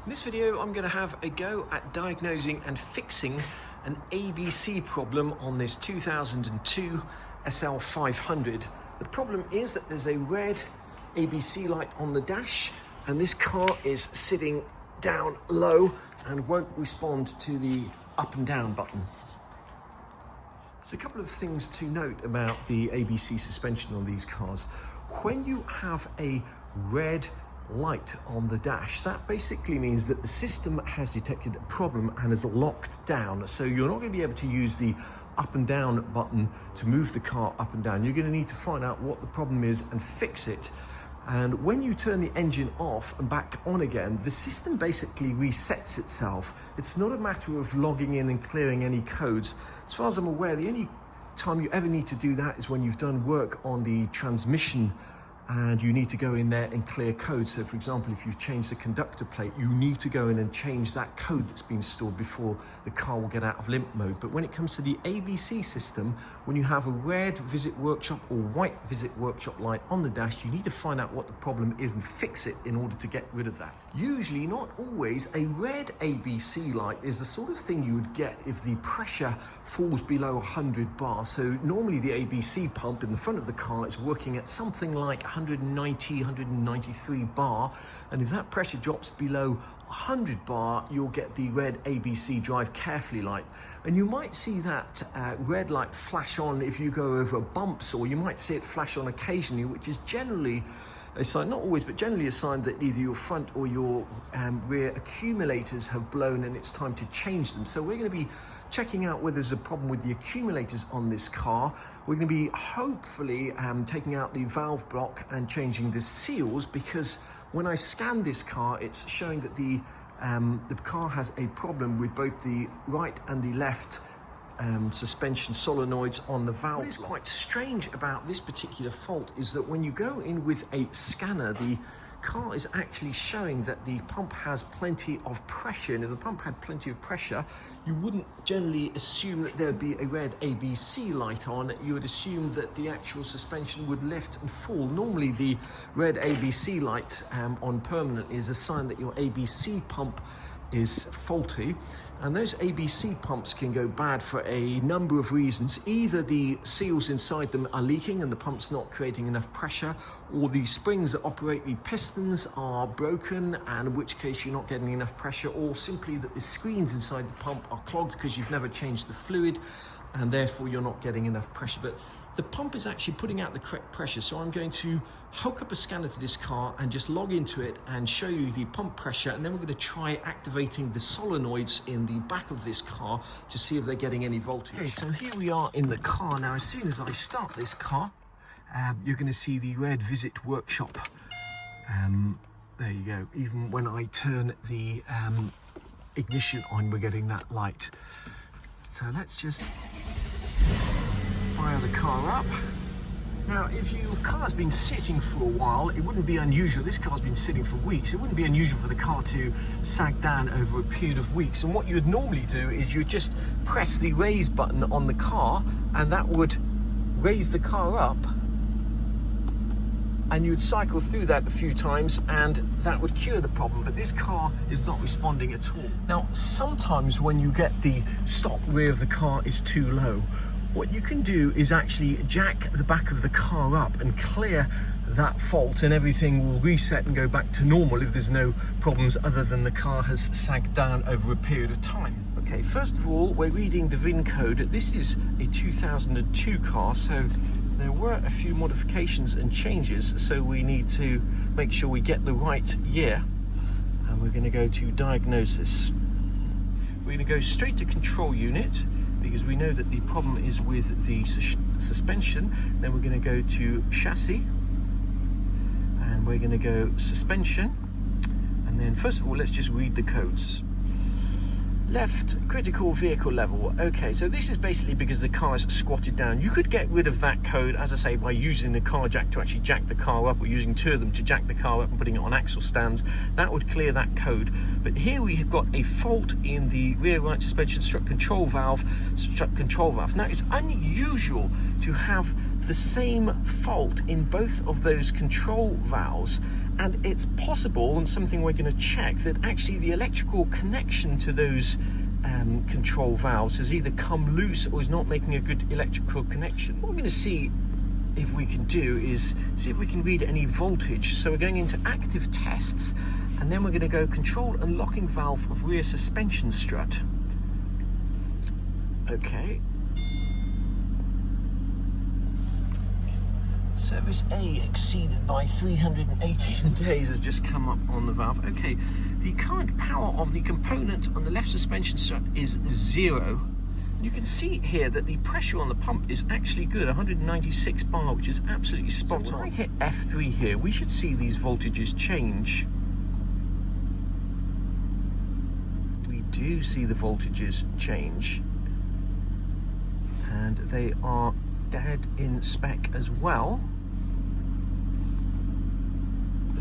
In this video, I'm going to have a go at diagnosing and fixing an ABC problem on this 2002 SL500. The problem is that there's a red ABC light on the dash, and this car is sitting down low and won't respond to the up and down button. There's a couple of things to note about the ABC suspension on these cars. When you have a red light on the dash, that basically means that the system has detected a problem and is locked down. So you're not going to be able to use the up and down button to move the car up and down. You're going to need to find out what the problem is and fix it. And when you turn the engine off and back on again, the system basically resets itself. It's not a matter of logging in and clearing any codes. As far as I'm aware, the only time you ever need to do that is when you've done work on the transmission and you need to go in there and clear code. So for example, if you've changed the conductor plate, you need to go in and change that code that's been stored before the car will get out of limp mode. But when it comes to the ABC system, when you have a red visit workshop or white visit workshop light on the dash, you need to find out what the problem is and fix it in order to get rid of that. Usually, not always, a red ABC light is the sort of thing you would get if the pressure falls below 100 bar. So normally the ABC pump in the front of the car is working at something like 190, 193 bar, and if that pressure drops below 100 bar, you'll get the red ABC drive carefully light. And you might see that red light flash on if you go over bumps, or you might see it flash on occasionally, which is generally a sign, not always, but generally a sign that either your front or your rear accumulators have blown and it's time to change them. So we're going to be checking out whether there's a problem with the accumulators on this car. We're going to be hopefully taking out the valve block and changing the seals, because when I scan this car, it's showing that the car has a problem with both the right and the left suspension solenoids on the valve. What is quite strange about this particular fault is that when you go in with a scanner, the car is actually showing that the pump has plenty of pressure, and if the pump had plenty of pressure, you wouldn't generally assume that there'd be a red ABC light on. You would assume that the actual suspension would lift and fall. Normally the red ABC light on permanent is a sign that your ABC pump is faulty, and those ABC pumps can go bad for a number of reasons. Either the seals inside them are leaking and the pump's not creating enough pressure, or the springs that operate the pistons are broken, and in which case you're not getting enough pressure, or simply that the screens inside the pump are clogged because you've never changed the fluid and therefore you're not getting enough pressure. But the pump is actually putting out the correct pressure, so I'm going to hook up a scanner to this car and just log into it and show you the pump pressure, and then we're going to try activating the solenoids in the back of this car to see if they're getting any voltage. Okay, so here we are in the car now. As soon as I start this car, you're going to see the red visit workshop. There you go. Even when I turn the ignition on, we're getting that light. So let's just fire the car up. Now, if your car's been sitting for a while, it wouldn't be unusual. This car's been sitting for weeks. It wouldn't be unusual for the car to sag down over a period of weeks. And what you would normally do is you just press the raise button on the car, and that would raise the car up. And you'd cycle through that a few times and that would cure the problem, but this car is not responding at all. Now, sometimes when you get the stop rear of the car is too low, what you can do is actually jack the back of the car up and clear that fault, and everything will reset and go back to normal if there's no problems other than the car has sagged down over a period of time. Okay, first of all, we're reading the VIN code. This is a 2002 car, so there were a few modifications and changes, so we need to make sure we get the right year. And we're going to go to diagnosis. We're going to go straight to control unit, because we know that the problem is with the suspension. Then we're going to go to chassis, and we're going to go suspension, and then first of all let's just read the codes. Left critical vehicle level. Okay, so this is basically because the car is squatted down. You could get rid of that code, as I say, by using the car jack to actually jack the car up, or using two of them to jack the car up and putting it on axle stands. That would clear that code. But here we have got a fault in the rear right suspension strut control valve. Now, it's unusual to have the same fault in both of those control valves, And it's possible, and something we're going to check, that actually the electrical connection to those control valves has either come loose or is not making a good electrical connection. What we're going to see if we can do is see if we can read any voltage. So we're going into active tests, and then we're going to go control and locking valve of rear suspension strut. Okay. Service A exceeded by 318 days has just come up on the valve. Okay, the current power of the component on the left suspension strut is 0. You can see here that the pressure on the pump is actually good, 196 bar, which is absolutely spot on. So when I hit F3 here, we should see these voltages change. We do see the voltages change, and they are dead in spec as well.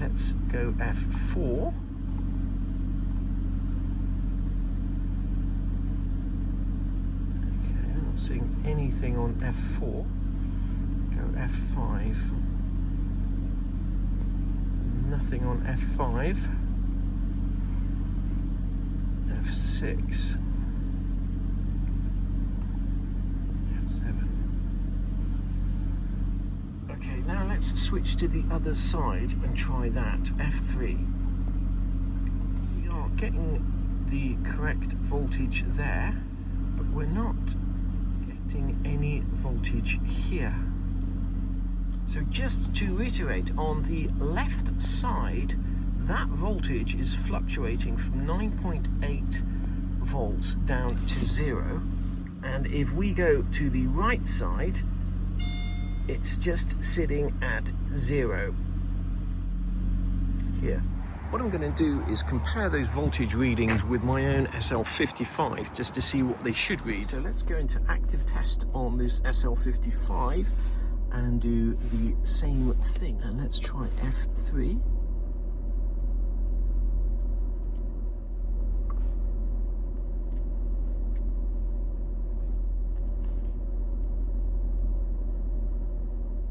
Let's go F4. Okay, I'm not seeing anything on F4. Go F5. Nothing on F5. F6. F7. Okay, now let's switch to the other side and try that. F3. We are getting the correct voltage there, but we're not getting any voltage here. So just to reiterate, on the left side, that voltage is fluctuating from 9.8 volts down to 0. And if we go to the right side, it's just sitting at 0 here. What I'm going to do is compare those voltage readings with my own SL55 just to see what they should read. So let's go into active test on this SL55 and do the same thing. And let's try F3.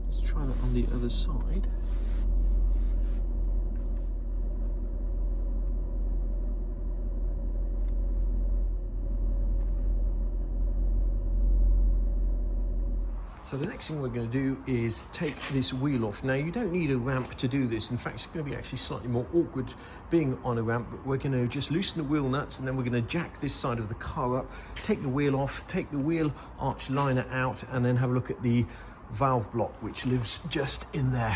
Let's try that on the other side. So the next thing we're going to do is take this wheel off. Now you don't need a ramp to do this. In fact, it's going to be actually slightly more awkward being on a ramp, but we're going to just loosen the wheel nuts and then we're going to jack this side of the car up, take the wheel off, take the wheel arch liner out, and then have a look at the valve block, which lives just in there.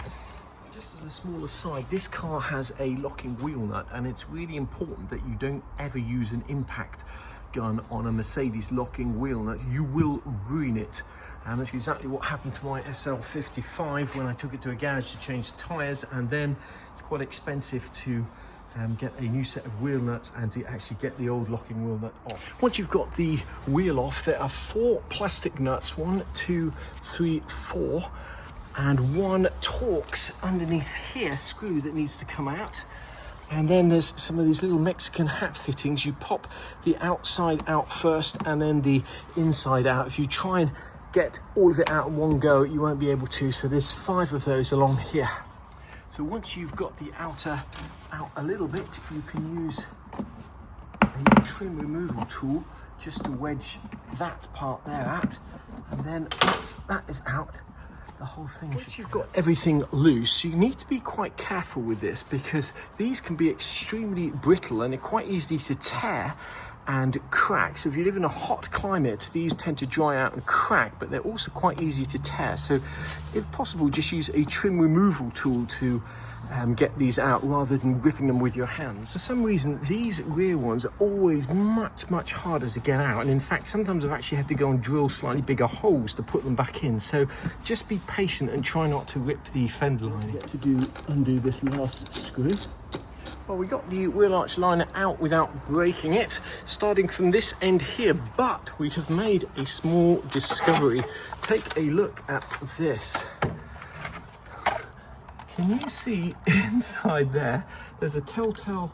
Just as a small aside, this car has a locking wheel nut, and it's really important that you don't ever use an impact gun on a Mercedes locking wheel nut. You will ruin it. And that's exactly what happened to my SL55 when I took it to a garage to change the tyres, and then it's quite expensive to get a new set of wheel nuts and to actually get the old locking wheel nut off. Once you've got the wheel off, there are 4 plastic nuts, 1, 2, 3, 4, and 1 Torx underneath here, screw that needs to come out. And then there's some of these little Mexican hat fittings. You pop the outside out first and then the inside out. If you try and get all of it out in one go, you won't be able to. So there's 5 of those along here. So once you've got the outer out a little bit, you can use a trim removal tool just to wedge that part there out. And then once that is out, the whole thing Once you've got everything loose, you need to be quite careful with this, because these can be extremely brittle and they're quite easy to tear and crack. So if you live in a hot climate, these tend to dry out and crack, but they're also quite easy to tear. So if possible, just use a trim removal tool to get these out rather than ripping them with your hands. For some reason, these rear ones are always much harder to get out, and in fact sometimes I've actually had to go and drill slightly bigger holes to put them back in. So just be patient and try not to rip the fender lining. Undo this last screw. Well, we got the wheel arch liner out without breaking it, starting from this end here, but we have made a small discovery. Take a look at this. Can you see inside there? There's a telltale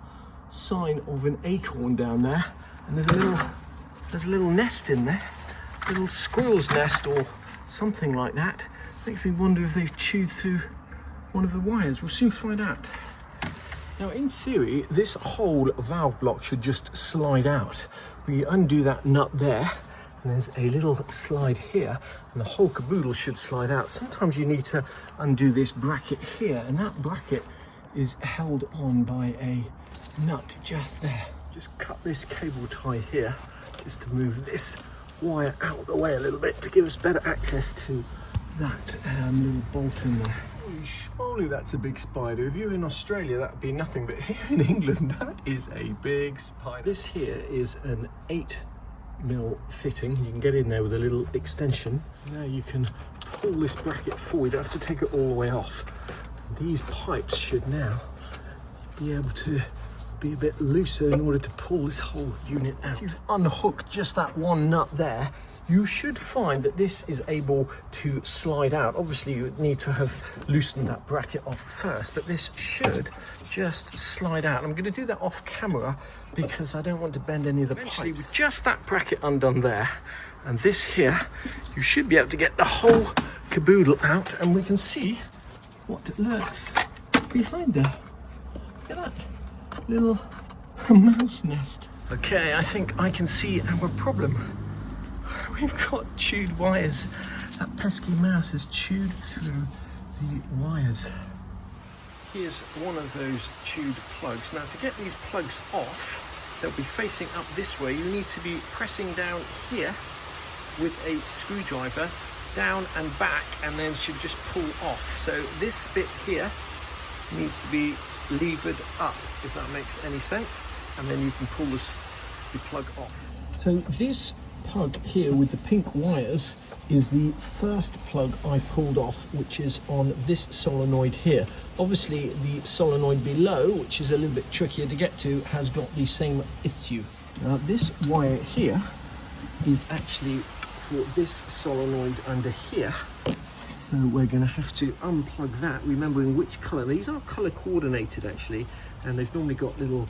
sign of an acorn down there, and there's a little nest in there, a little squirrel's nest or something like that. Makes me wonder if they've chewed through one of the wires. We'll soon find out. Now in theory, this whole valve block should just slide out. We undo that nut there, and there's a little slide here, and the whole caboodle should slide out. Sometimes you need to undo this bracket here, and that bracket is held on by a nut just there. Just cut this cable tie here, just to move this wire out of the way a little bit to give us better access to that little bolt in there. Surely that's a big spider. If you're in Australia, that would be nothing, but here in England, that is a big spider. This here is an 8mm fitting. You can get in there with a little extension. Now you can pull this bracket forward. You don't have to take it all the way off. These pipes should now be able to be a bit looser in order to pull this whole unit out. If you unhook just that one nut there, you should find that this is able to slide out. Obviously, you need to have loosened that bracket off first, but this should just slide out. I'm going to do that off camera because I don't want to bend any of the pipes. With just that bracket undone there, and this here, you should be able to get the whole caboodle out, and we can see what lurks behind there. Look at that little mouse nest. Okay, I think I can see our problem. We've got chewed wires. That pesky mouse has chewed through the wires. Here's one of those chewed plugs. Now to get these plugs off, they'll be facing up this way. You need to be pressing down here with a screwdriver, down and back, and then should just pull off. So this bit here needs to be levered up, if that makes any sense, and then you can pull the plug off. So this plug here with the pink wires is the first plug I pulled off, which is on this solenoid here. Obviously the solenoid below, which is a little bit trickier to get to, has got the same issue. Now this wire here is actually for this solenoid under here, so we're going to have to unplug that, remembering which colour. These are colour coordinated actually, and they've normally got little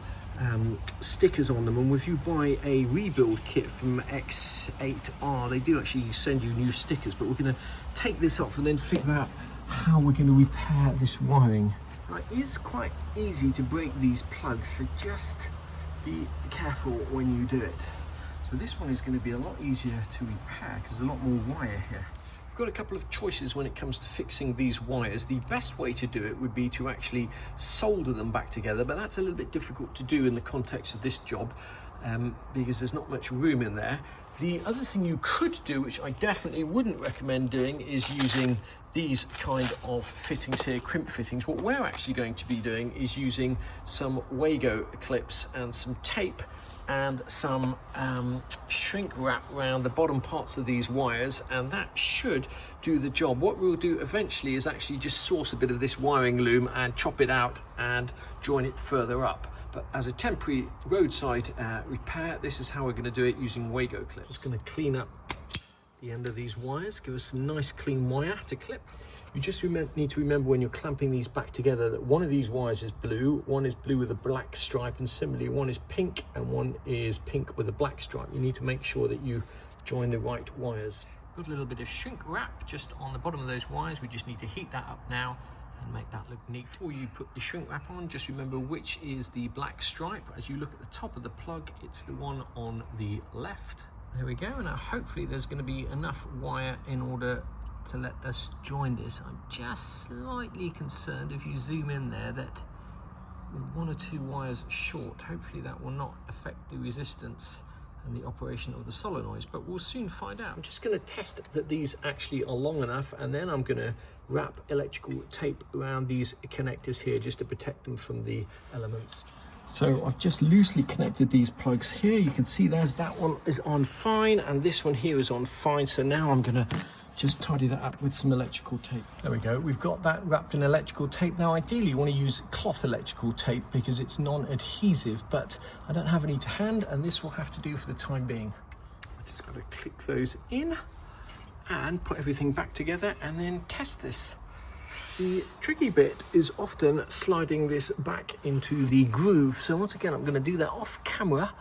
stickers on them, and if you buy a rebuild kit from X8R, they do actually send you new stickers, but we're going to take this off and then figure out how we're going to repair this wiring. Now, it is quite easy to break these plugs, so just be careful when you do it. So this one is going to be a lot easier to repair because there's a lot more wire here. Got a couple of choices when it comes to fixing these wires. The best way to do it would be to actually solder them back together, but that's a little bit difficult to do in the context of this job because there's not much room in there. The other thing you could do, which I definitely wouldn't recommend doing, is using these kind of fittings here, crimp fittings. What we're actually going to be doing is using some Wago clips and some tape and some shrink wrap around the bottom parts of these wires, and that should do the job. What we'll do eventually is actually just source a bit of this wiring loom and chop it out and join it further up. But as a temporary roadside repair, this is how we're going to do it using Wago clips. Just going to clean up the end of these wires, give us some nice clean wire to clip. You just need to remember when you're clamping these back together that one of these wires is blue, one is blue with a black stripe, and similarly one is pink and one is pink with a black stripe. You need to make sure that you join the right wires. Got a little bit of shrink wrap just on the bottom of those wires. We just need to heat that up now and make that look neat. Before you put the shrink wrap on, just remember which is the black stripe. As you look at the top of the plug, it's the one on the left. There we go. Now hopefully there's going to be enough wire in order to let us join this. I'm just slightly concerned if you zoom in there that we're one or two wires short. Hopefully that will not affect the resistance and the operation of the solenoids, but we'll soon find out. I'm just going to test that these actually are long enough, and then I'm going to wrap electrical tape around these connectors here just to protect them from the elements. So I've just loosely connected these plugs here. You can see there's that one is on fine and this one here is on fine. So now I'm going to just tidy that up with some electrical tape. There we go, we've got that wrapped in electrical tape. Now ideally you want to use cloth electrical tape because it's non-adhesive, but I don't have any to hand and this will have to do for the time being. I just got to click those in and put everything back together and then test this. The tricky bit is often sliding this back into the groove. So once again, I'm going to do that off camera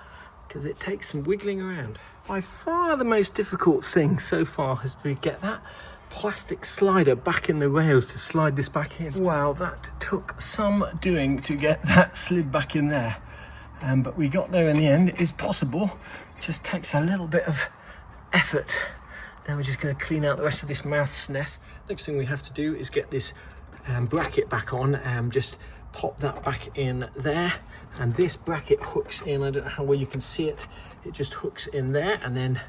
because it takes some wiggling around. By far the most difficult thing so far has been to get that plastic slider back in the rails to slide this back in. Wow, that took some doing to get that slid back in there. But we got there in the end. It is possible. It just takes a little bit of effort. Now we're just going to clean out the rest of this mouth's nest. Next thing we have to do is get this bracket back on. Just pop that back in there. And this bracket hooks in. I don't know how well you can see it. It just hooks in there and then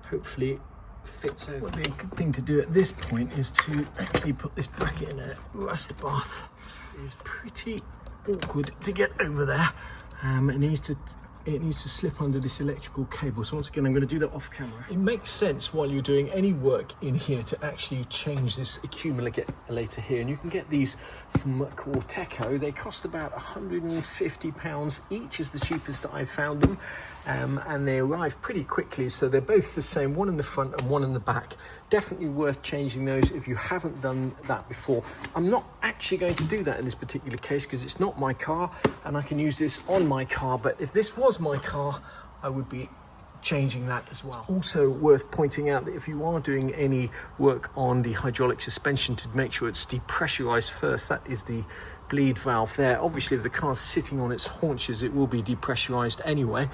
hopefully fits over. What would be a good thing to do at this point is to actually put this bracket in a rust bath. It's pretty awkward to get over there. It needs to slip under this electrical cable. So once again, I'm going to do that off camera. It makes sense while you're doing any work in here to actually change this accumulator here. And you can get these from Corteco. They cost about £150 each is the cheapest that I've found them. And they arrive pretty quickly. So they're both the same, one in the front and one in the back. Definitely worth changing those if you haven't done that before. I'm not actually going to do that in this particular case because it's not my car and I can use this on my car. But if this was my car, I would be changing that as well. Also worth pointing out that if you are doing any work on the hydraulic suspension, to make sure it's depressurized first. That is the bleed valve there. Obviously if the car's sitting on its haunches, it will be depressurized anyway.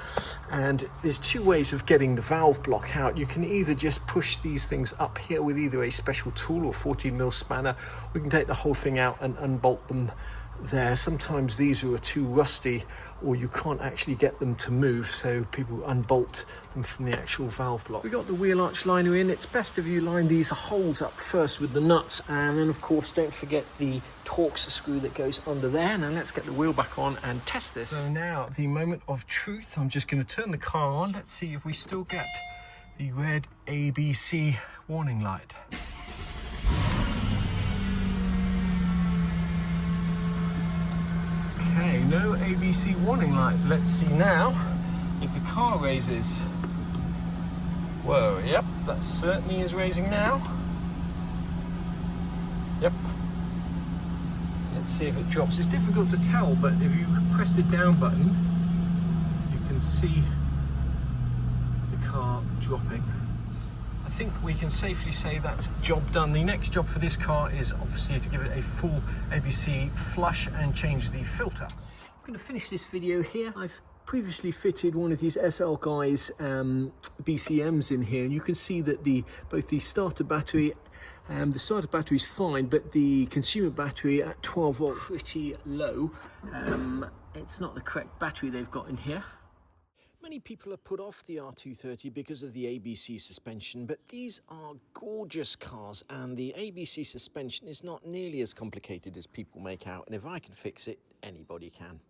And there's two ways of getting the valve block out. You can either just push these things up here with either a special tool or 14mm spanner. We can take the whole thing out and unbolt them there. Sometimes these are too rusty or you can't actually get them to move, so people unbolt them from the actual valve block. We got the wheel arch liner in. It's best if you line these holes up first with the nuts, and then of course don't forget the Torx screw that goes under there. Now let's get the wheel back on and test this. So now the moment of truth. I'm just going to turn the car on. Let's see if we still get the red ABC warning light. Okay, no ABC warning light. Let's see now if the car raises. Whoa, yep, that certainly is raising now. Yep. Let's see if it drops. It's difficult to tell, but if you press the down button, you can see the car dropping. I think we can safely say that's job done. The next job for this car is obviously to give it a full ABC flush and change the filter. I'm going to finish this video here. I've previously fitted one of these SL guys BCMs in here, and you can see that both the starter battery is fine, but the consumer battery at 12 volt pretty low. It's not the correct battery they've got in here. Many people are put off the R230 because of the ABC suspension, but these are gorgeous cars and the ABC suspension is not nearly as complicated as people make out, and if I can fix it, anybody can.